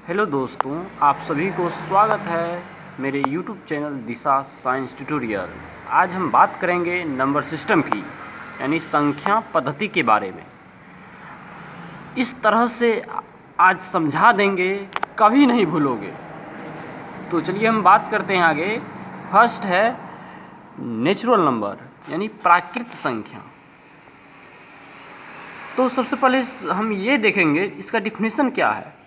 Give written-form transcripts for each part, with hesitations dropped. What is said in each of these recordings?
Hello दोस्तों, आप सभी को स्वागत है मेरे YouTube चैनल दिशा साइंस ट्यूटोरियल्स। आज हम बात करेंगे नंबर सिस्टम की, यानी संख्या पद्धति के बारे में। इस तरह से आज समझा देंगे, कभी नहीं भूलोगे। तो चलिए हम बात करते हैं आगे। फर्स्ट है नेचुरल नंबर, यानी प्राकृत संख्या। तो सबसे पहले हम ये देखेंगे इसका डिफिनेशन क्या है।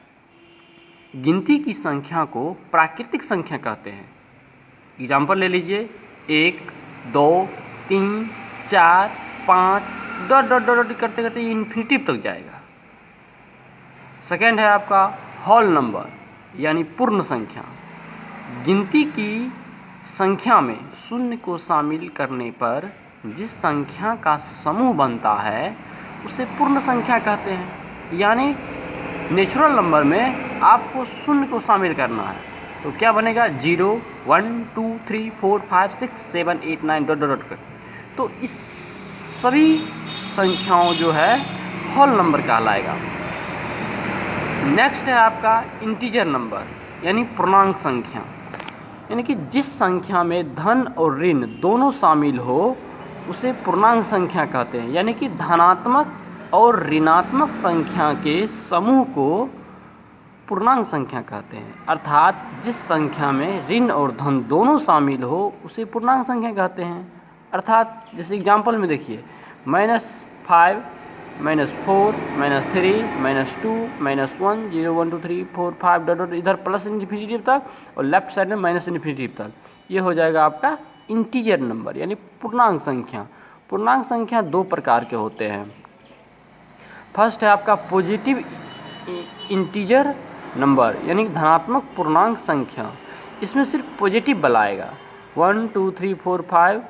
गिनती की संख्या को प्राकृतिक संख्या कहते हैं। एग्जाम्पल ले लीजिए, 1, 2, 3, 4, 5 डॉट डॉट डॉट करते करते ये इन्फिनिटिव तक जाएगा। सेकेंड है आपका होल नंबर, यानी पूर्ण संख्या। गिनती की संख्या में शून्य को शामिल करने पर जिस संख्या का समूह बनता है उसे पूर्ण संख्या कहते हैं। यानी नेचुरल नंबर में आपको शून्य को शामिल करना है, तो क्या बनेगा 0, 1, 2, 3, 4, 5, 6, 7, 8, 9 डॉट डॉट कर। तो इस सभी संख्याओं जो है होल नंबर कहलाएगा। नेक्स्ट है आपका इंटीजर नंबर, यानी पूर्णांक संख्या। यानी कि जिस संख्या में धन और ऋण दोनों शामिल हो उसे पूर्णांक संख्या कहते हैं। यानी कि धनात्मक और ऋणात्मक संख्या के समूह को पूर्णांक संख्या कहते हैं। अर्थात जिस संख्या में ऋण और धन दोनों शामिल हो उसे पूर्णांक संख्या कहते हैं। अर्थात जैसे एग्जांपल में देखिए, -5, -4, -3, -2, -1, 0, 1, 2, 3, 4, 5 डॉट डॉट इधर प्लस इन्फिनिटिव तक और लेफ्ट साइड में माइनस इन्फिनिटिव तक। ये हो जाएगा आपका इंटीजर नंबर, यानी पूर्णांक संख्या। पूर्णांक संख्या दो प्रकार के होते हैं। फर्स्ट है आपका पॉजिटिव इंटीजर नंबर, यानी धनात्मक पूर्णांक संख्या। इसमें सिर्फ पॉजिटिव वाला आएगा। 1, 2, 3, 4, 5,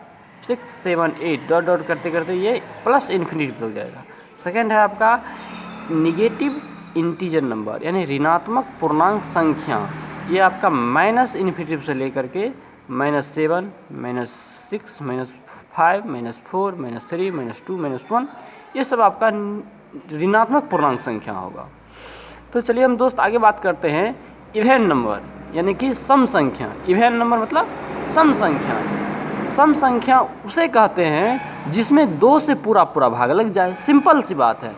6, 7, 8 डॉट डॉट करते करते ये प्लस इन्फिनिटी हो जाएगा। सेकेंड है आपका निगेटिव इंटीजर नंबर, यानी ऋणात्मक पूर्णांक संख्या। ये आपका माइनस इन्फिनिटी से लेकर के -7, -6, -5, -4, -3, -2, -1 ये सब आपका ऋणात्मक पूर्णांक संख्या होगा। तो चलिए हम दोस्त आगे बात करते हैं इवन नंबर, यानी कि सम संख्या। इवन नंबर मतलब सम संख्या। सम संख्या उसे कहते हैं जिसमें 2 से पूरा पूरा भाग लग जाए। सिंपल सी बात है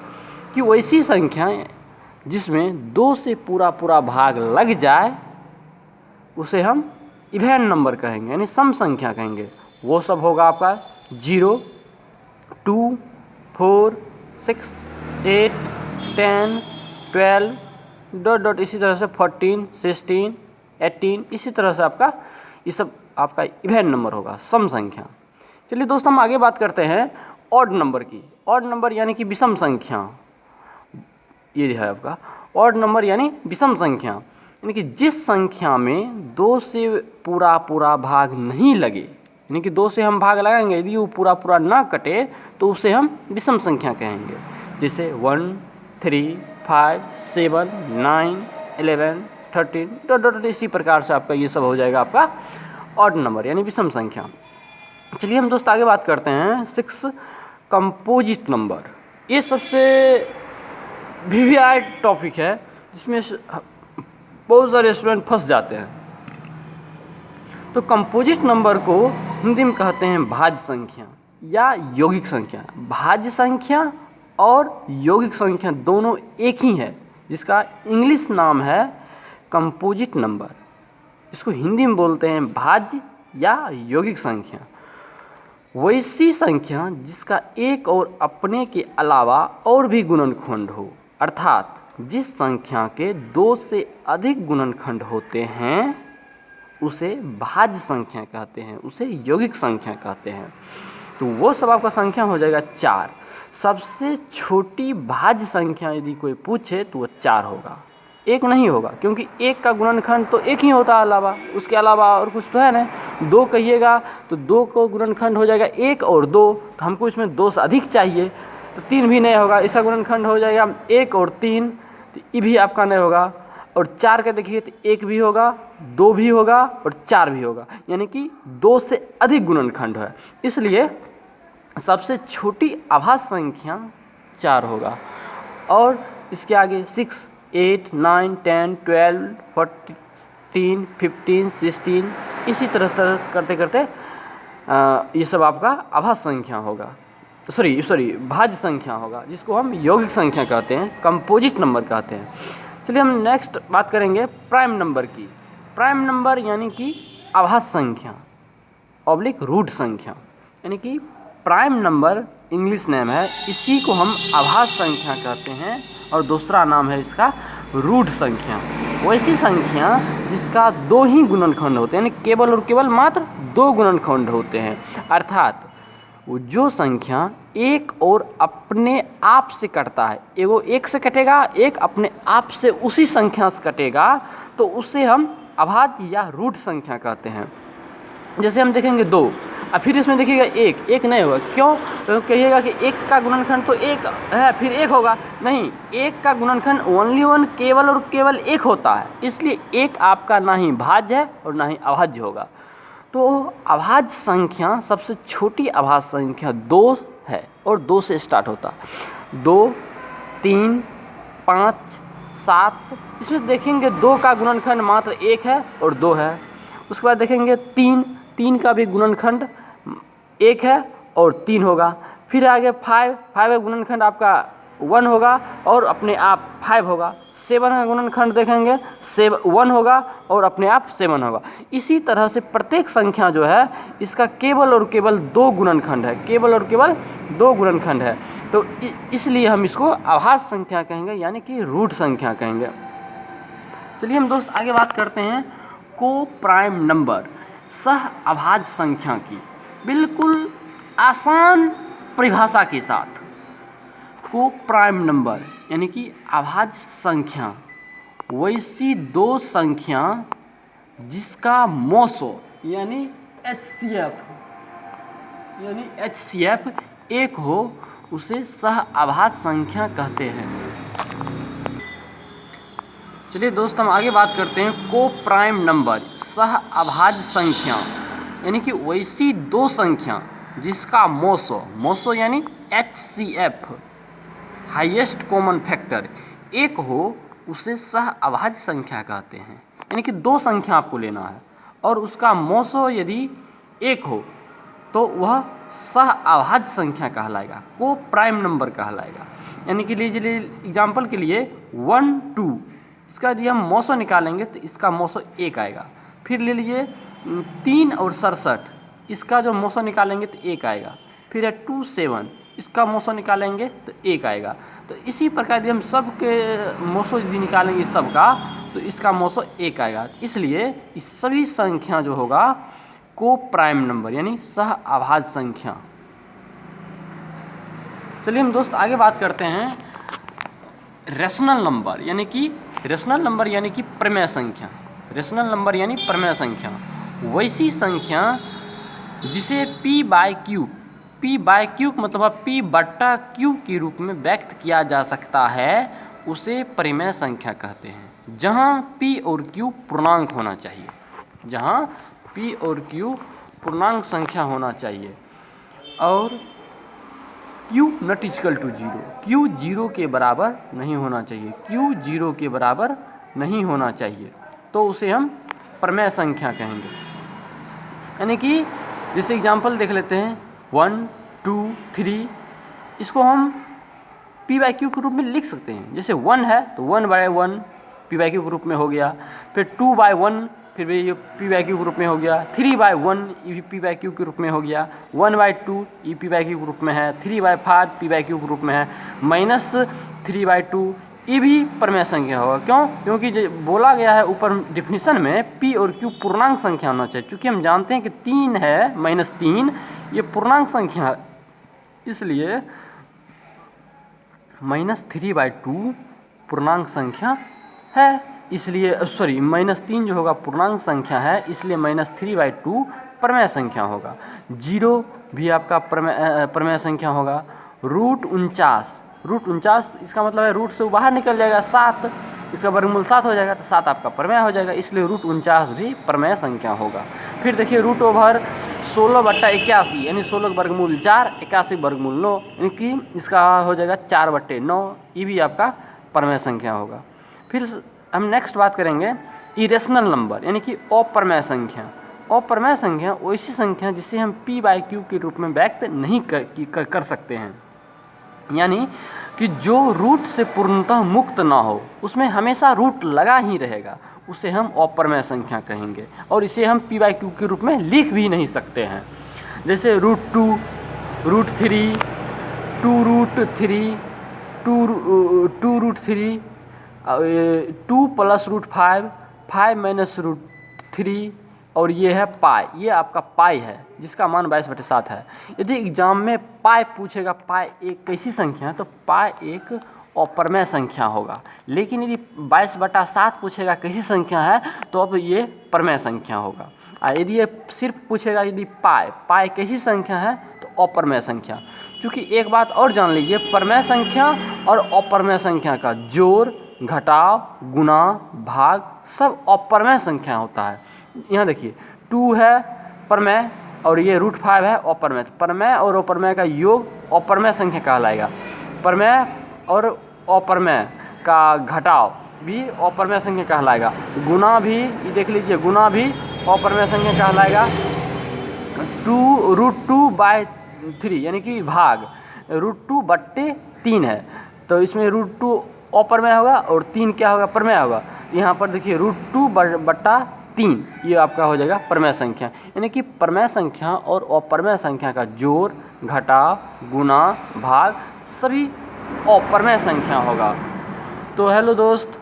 कि वैसी संख्या जिसमें 2 से पूरा पूरा भाग लग जाए उसे हम इवन नंबर कहेंगे, यानी सम संख्या कहेंगे। वो सब होगा आपका 0, 2, 4, 6, 8, 10, 12 डॉट डॉट इसी तरह से 14, 16, 18 इसी तरह से आपका ये सब आपका इवन नंबर होगा, सम संख्या। चलिए दोस्त हम आगे बात करते हैं ऑड नंबर की। ऑड नंबर यानी कि विषम संख्या। ये है आपका ऑड नंबर यानी विषम संख्या, यानी कि जिस संख्या में 2 से पूरा पूरा भाग नहीं लगे, यानी कि 2 से हम भाग लगाएंगे, यदि वो पूरा पूरा ना कटे तो उसे हम विषम संख्या कहेंगे। जैसे 1, 3, 5, 7, 9, 11, 13 डॉट डॉट इसी प्रकार से आपका ये सब हो जाएगा आपका ऑड नंबर, यानी विषम संख्या। चलिए हम दोस्त आगे बात करते हैं 6 कंपोजिट नंबर। ये सबसे वीवीआई टॉपिक है जिसमें बहुत सारे स्टूडेंट फंस जाते हैं। तो कंपोजिट नंबर को हिंदी में कहते हैं भाज्य संख्या या यौगिक संख्या। भाज्य संख्या और यौगिक संख्या दोनों एक ही है, जिसका इंग्लिश नाम है कंपोजिट नंबर। इसको हिंदी में बोलते हैं भाज्य या यौगिक संख्या। वैसी संख्या जिसका एक और अपने के अलावा और भी गुणनखंड हो, अर्थात जिस संख्या के 2 से अधिक गुणनखंड होते हैं उसे भाज्य संख्या कहते हैं, उसे यौगिक संख्या कहते हैं। तो वो सब आपका संख्या हो जाएगा 4। सबसे छोटी भाज्य संख्या यदि कोई पूछे तो वो 4 होगा, 1 नहीं होगा, क्योंकि 1 का गुणनखंड तो 1 ही होता है, अलावा उसके अलावा और कुछ तो है नहीं। 2 कहिएगा तो 2 को गुणनखंड हो जाएगा 1 और 2, तो हमको इसमें 2 से अधिक चाहिए, तो 3 भी नहीं होगा। इसका गुणनखंड हो जाएगा 1 और 3, तो ये भी आपका नहीं होगा। और 4 का देखिए तो 1 भी होगा, 2 भी होगा और 4 भी होगा, यानी कि 2 से अधिक गुणनखंड है। इसलिए सबसे छोटी आभाज्य संख्या 4 होगा। और इसके आगे 6 8, 9, 10, 12, 14, 15, 16, इसी तरह करते करते ये सब आपका अभाज्य संख्या होगा, सॉरी भाज्य संख्या होगा, जिसको हम यौगिक संख्या कहते हैं, कंपोजिट नंबर कहते हैं। चलिए हम नेक्स्ट बात करेंगे प्राइम नंबर की। प्राइम नंबर यानी कि अभाज्य संख्या ऑब्लिक रूट संख्या, यानी कि प्राइम नंबर इंग्लिश नेम है, इसी को हम अभाज्य संख्या कहते हैं, और दूसरा नाम है इसका रूट संख्या। वैसी संख्या जिसका दो ही गुणनखंड होते हैं, यानी केवल और केवल मात्र दो गुणनखंड होते हैं, अर्थात वो जो संख्या एक और अपने आप से कटता है, एगो एक से कटेगा, एक अपने आप से उसी संख्या से कटेगा, तो उसे हम अभाज्य या रूट संख्या कहते हैं। जैसे हम देखेंगे 2, और फिर इसमें देखिएगा एक नहीं होगा, क्यों? तो कहिएगा कि एक का गुणनखंड तो एक है, फिर एक होगा, नहीं, एक का गुणनखंड ओनली वन केवल और केवल एक होता है, इसलिए एक आपका ना ही भाज्य है और ना ही अभाज्य होगा। तो अभाज्य संख्या सबसे छोटी अभाज्य संख्या 2 है, और 2 से स्टार्ट होता है। 2, 3, 5, 7, इसमें देखेंगे 2 का गुणनखंड मात्र 1 है और 2 है। उसके बाद देखेंगे 3 का भी गुणनखंड 1 है और 3 होगा। फिर आगे 5 का गुणनखंड आपका 1 होगा और अपने आप 5 होगा। 7 का गुणनखंड देखेंगे 1 होगा और अपने आप 7 होगा। इसी तरह से प्रत्येक संख्या जो है इसका केवल और केवल 2 गुणनखंड है, केवल और केवल 2 गुणनखंड है। तो इसलिए हम इसको अभाज्य संख्या कहेंगे, यानी कि रूट संख्या कहेंगे। चलिए हम दोस्त आगे बात करते हैं को प्राइम नंबर, सह अभाज्य संख्या की बिल्कुल आसान परिभाषा के साथ। को प्राइम नंबर यानी कि अभाज्य संख्या वैसी दो संख्या जिसका मोसो यानी HCF एक हो, उसे सह अभाज्य संख्या कहते हैं। चलिए दोस्त हम आगे बात करते हैं को प्राइम नंबर सह अभाज्य संख्या, यानी कि वैसी दो संख्या जिसका मोसो यानी HCF हाईएस्ट कॉमन फैक्टर एक हो, उसे सह अभाज्य संख्या कहते हैं। यानी कि दो संख्या आपको लेना है और उसका मोसो यदि एक हो तो वह सह अभाज्य संख्या कहलाएगा, को प्राइम नंबर कहलाएगा। यानी कि लीजिए एग्जाम्पल के लिए 1, 2, इसका यदि हम मोसो निकालेंगे तो इसका मोसो 1 आएगा। फिर ले लीजिए 3 और 67, इसका जो मोसो निकालेंगे तो 1 आएगा। फिर है 2, 7, इसका मोसो निकालेंगे तो 1 आएगा। तो इसी प्रकार यदि हम सब के मोसो यदि निकालेंगे सबका तो इसका मोसो 1 आएगा। इसलिए इस सभी संख्या जो होगा को प्राइम नंबर यानी सह अभाज्य संख्या। चलिए हम दोस्त आगे बात करते हैं रेशनल नंबर यानी कि प्रमेय संख्या। रेशनल नंबर यानी प्रमेय संख्या वैसी संख्या जिसे P बाय क्यू मतलब P/Q के रूप में व्यक्त किया जा सकता है, उसे परिमेय संख्या कहते हैं। जहाँ P और Q पूर्णांक होना चाहिए, जहाँ P और Q पूर्णांक संख्या होना चाहिए और Q not equal to 0, Q 0 के बराबर नहीं होना चाहिए, Q 0 के बराबर नहीं होना चाहिए, तो उसे हम प्रमेय संख्या कहेंगे। यानी कि जैसे एग्जाम्पल देख लेते हैं 1, 2, 3, इसको हम P/Q के रूप में लिख सकते हैं। जैसे 1 है तो 1/1 P/Q के रूप में हो गया, फिर 2/1 फिर भी ये P/Q के रूप में हो गया, 3/1 ये भी P/Q के रूप में हो गया, 1/2 ये P/Q के रूप में है, 3/5 P/Q के रूप में है, -3/2 ये भी प्रमेय संख्या होगा। क्यों? क्योंकि बोला गया है ऊपर डिफिनीशन में P और Q पूर्णांक संख्या होना चाहिए। चूँकि हम जानते हैं कि 3 है -3 ये पूर्णांक संख्या है, इसलिए -3/2 पूर्णांक संख्या है, इसलिए -3 जो होगा पूर्णांक संख्या है, इसलिए -3/2 प्रमेय संख्या होगा। 0 भी आपका प्रमेय संख्या होगा। रूट 49 इसका मतलब है रूट से बाहर निकल जाएगा 7, इसका वर्गमूल 7 हो जाएगा तो 7 आपका प्रमेय हो जाएगा, इसलिए रूट 49 भी प्रमेय संख्या होगा। फिर देखिए √16/81 यानी 16 वर्गमूल 4, 81 वर्गमूल 9, यानी कि इसका हो जाएगा 4/9, ये भी आपका प्रमेय संख्या होगा। फिर हम नेक्स्ट बात करेंगे इरेशनल नंबर, यानी कि अप्रमेय संख्या। अप्रमेय संख्या वैसी संख्या जिसे हम p/q के रूप में व्यक्त नहीं कर सकते हैं, यानी कि जो रूट से पूर्णतः मुक्त ना हो, उसमें हमेशा रूट लगा ही रहेगा, उसे हम अप्रमेय संख्या कहेंगे और इसे हम p/q के रूप में लिख भी नहीं सकते हैं। जैसे √2, √3, 2√3, 2√3, 2 + √5, 5 - √3 और ये है पाई। ये आपका पाई है जिसका मान 22/7 है। यदि एग्जाम में पाई पूछेगा, पाई एक कैसी संख्या है, तो पाई एक अप्रमेय संख्या होगा। लेकिन यदि 22/7 पूछेगा कैसी संख्या है, तो अब ये प्रमेय संख्या होगा। यदि ये सिर्फ पूछेगा यदि पाई कैसी संख्या है, तो अप्रमेय संख्या। क्योंकि एक बात और जान लीजिए, प्रमेय संख्या और अप्रमेय संख्या का जोड़, घटाव, गुणा, भाग सब अप्रमेय संख्या होता है। यहाँ देखिए 2 है प्रमेय और ये √5 है अप्रमेय। प्रमेय और अप्रमेय का योग अप्रमेय संख्या कहलाएगा। प्रमेय और अप्रमेय का घटाव भी अप्रमेय संख्या कहलाएगा। गुणा भी, ये देख लीजिए, गुणा भी अप्रमेय संख्या कहलाएगा। √2/3 यानी कि भाग, √2/3 है, तो इसमें √2 अप्रमेय होगा और 3 क्या होगा, प्रमेय होगा। यहाँ पर देखिए √2/3 ये आपका हो जाएगा प्रमेय संख्या। यानी कि प्रमेय संख्या और अप्रमेय संख्या का जोड़, घटाव, गुणा, भाग सभी अप्रमेय संख्या होगा। तो हेलो दोस्त,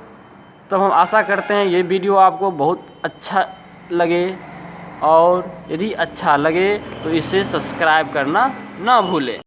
तो हम आशा करते हैं ये वीडियो आपको बहुत अच्छा लगे, और यदि अच्छा लगे तो इसे सब्सक्राइब करना ना भूलें।